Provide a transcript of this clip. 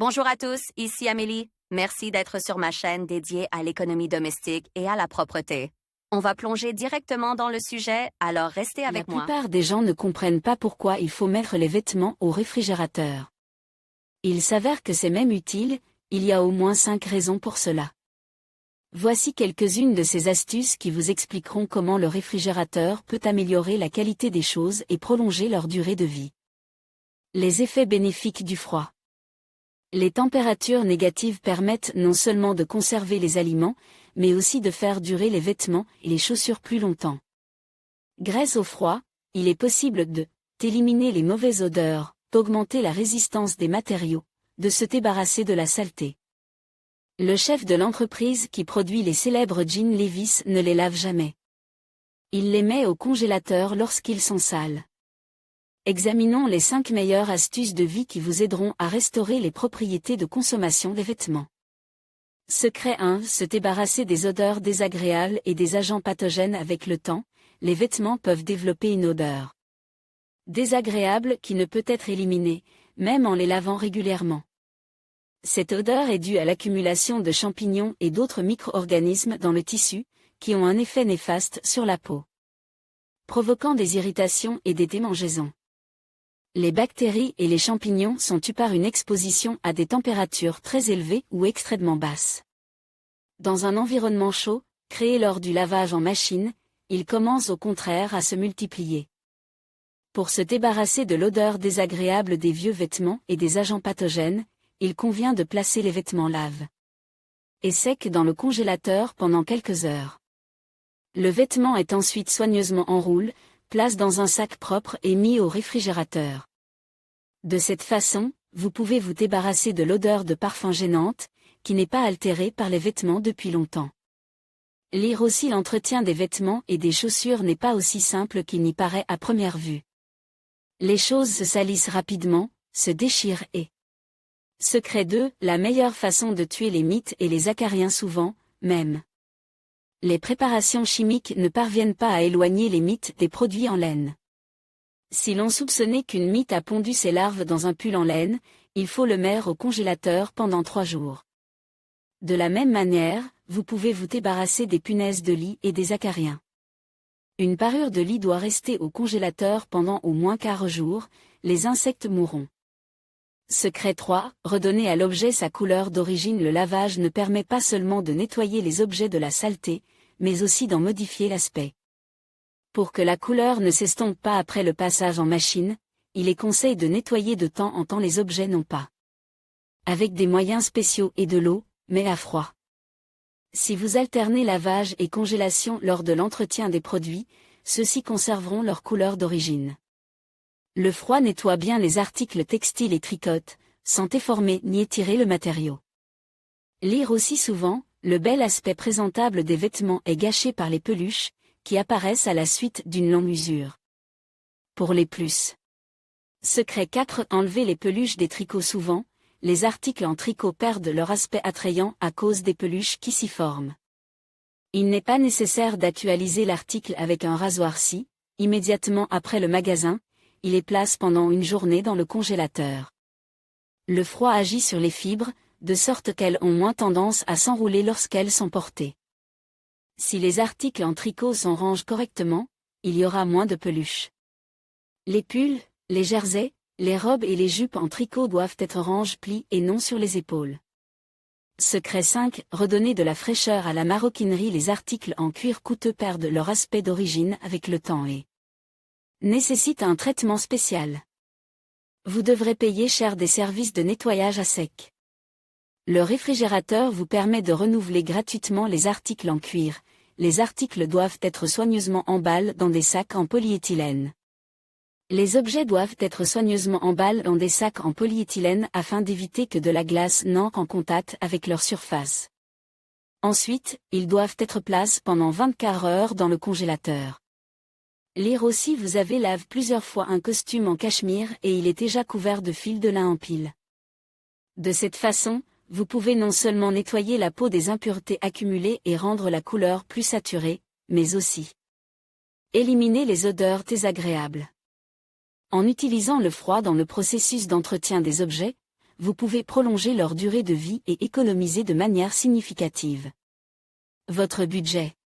Bonjour à tous, ici Amélie. Merci d'être sur ma chaîne dédiée à l'économie domestique et à la propreté. On va plonger directement dans le sujet, alors restez La avec moi. plupart des gens ne comprennent pas pourquoi il faut mettre les vêtements au réfrigérateur. Il s'avère que c'est même utile, il y a au moins 5 raisons pour cela. Voici quelques-unes de ces astuces qui vous expliqueront comment le réfrigérateur peut améliorer la qualité des choses et prolonger leur durée de vie. Les effets bénéfiques du froid. Les températures négatives permettent non seulement de conserver les aliments, mais aussi de faire durer les vêtements et les chaussures plus longtemps. Grâce au froid, il est possible d'éliminer les mauvaises odeurs, d'augmenter la résistance des matériaux, de se débarrasser de la saleté. Le chef de l'entreprise qui produit les célèbres jeans Levi's ne les lave jamais. Il les met au congélateur lorsqu'ils sont sales. Examinons les 5 meilleures astuces de vie qui vous aideront à restaurer les propriétés de consommation des vêtements. Secret 1. Se débarrasser des odeurs désagréables et des agents pathogènes avec le temps, les vêtements peuvent développer une odeur désagréable qui ne peut être éliminée, même en les lavant régulièrement. Cette odeur est due à l'accumulation de champignons et d'autres micro-organismes dans le tissu, qui ont un effet néfaste sur la peau, provoquant des irritations et des démangeaisons. Les bactéries et les champignons sont dus par une exposition à des températures très élevées ou extrêmement basses. Dans un environnement chaud, créé lors du lavage en machine, ils commencent au contraire à se multiplier. Pour se débarrasser de l'odeur désagréable des vieux vêtements et des agents pathogènes, il convient de placer les vêtements laves et secs dans le congélateur pendant quelques heures. Le vêtement est ensuite soigneusement enroulé, place dans un sac propre et mis au réfrigérateur. De cette façon, vous pouvez vous débarrasser de l'odeur de parfum gênante, qui n'est pas altérée par les vêtements depuis longtemps. Lire aussi l'entretien des vêtements et des chaussures n'est pas aussi simple qu'il n'y paraît à première vue. Les choses se salissent rapidement, se déchirent et... Secret 2. La meilleure façon de tuer les mites et les acariens souvent, même. Les préparations chimiques ne parviennent pas à éloigner les mites des produits en laine. Si l'on soupçonnait qu'une mite a pondu ses larves dans un pull en laine, il faut le mettre au congélateur pendant 3 jours. De la même manière, vous pouvez vous débarrasser des punaises de lit et des acariens. Une parure de lit doit rester au congélateur pendant au moins 15 jours, les insectes mourront. Secret 3. Redonner à l'objet sa couleur d'origine. Le lavage ne permet pas seulement de nettoyer les objets de la saleté, mais aussi d'en modifier l'aspect. Pour que la couleur ne s'estompe pas après le passage en machine, il est conseillé de nettoyer de temps en temps les objets non pas avec des moyens spéciaux et de l'eau, mais à froid. Si vous alternez lavage et congélation lors de l'entretien des produits, ceux-ci conserveront leur couleur d'origine. Le froid nettoie bien les articles textiles et tricote, sans déformer ni étirer le matériau. Lire aussi souvent, le bel aspect présentable des vêtements est gâché par les peluches, qui apparaissent à la suite d'une longue usure. Pour les plus. Secret 4. Enlever les peluches des tricots. Souvent, les articles en tricot perdent leur aspect attrayant à cause des peluches qui s'y forment. Il n'est pas nécessaire d'actualiser l'article avec un rasoir si, immédiatement après le magasin, il les place pendant une journée dans le congélateur. Le froid agit sur les fibres, de sorte qu'elles ont moins tendance à s'enrouler lorsqu'elles sont portées. Si les articles en tricot sont rangés correctement, il y aura moins de peluches. Les pulls, les jerseys, les robes et les jupes en tricot doivent être rangés plis et non sur les épaules. Secret 5. Redonner de la fraîcheur à la maroquinerie. Les articles en cuir coûteux perdent leur aspect d'origine avec le temps et nécessitent un traitement spécial. Vous devrez payer cher des services de nettoyage à sec. Le réfrigérateur vous permet de renouveler gratuitement les articles en cuir. Les articles doivent être soigneusement emballés dans des sacs en polyéthylène. Les objets doivent être soigneusement emballés dans des sacs en polyéthylène afin d'éviter que de la glace n'entre en contact avec leur surface. Ensuite, ils doivent être placés pendant 24 heures dans le congélateur. Lire aussi. Vous avez lavé plusieurs fois un costume en cachemire et il est déjà couvert de fils de lin en pile. De cette façon, vous pouvez non seulement nettoyer la peau des impuretés accumulées et rendre la couleur plus saturée, mais aussi éliminer les odeurs désagréables. En utilisant le froid dans le processus d'entretien des objets, vous pouvez prolonger leur durée de vie et économiser de manière significative. Votre budget.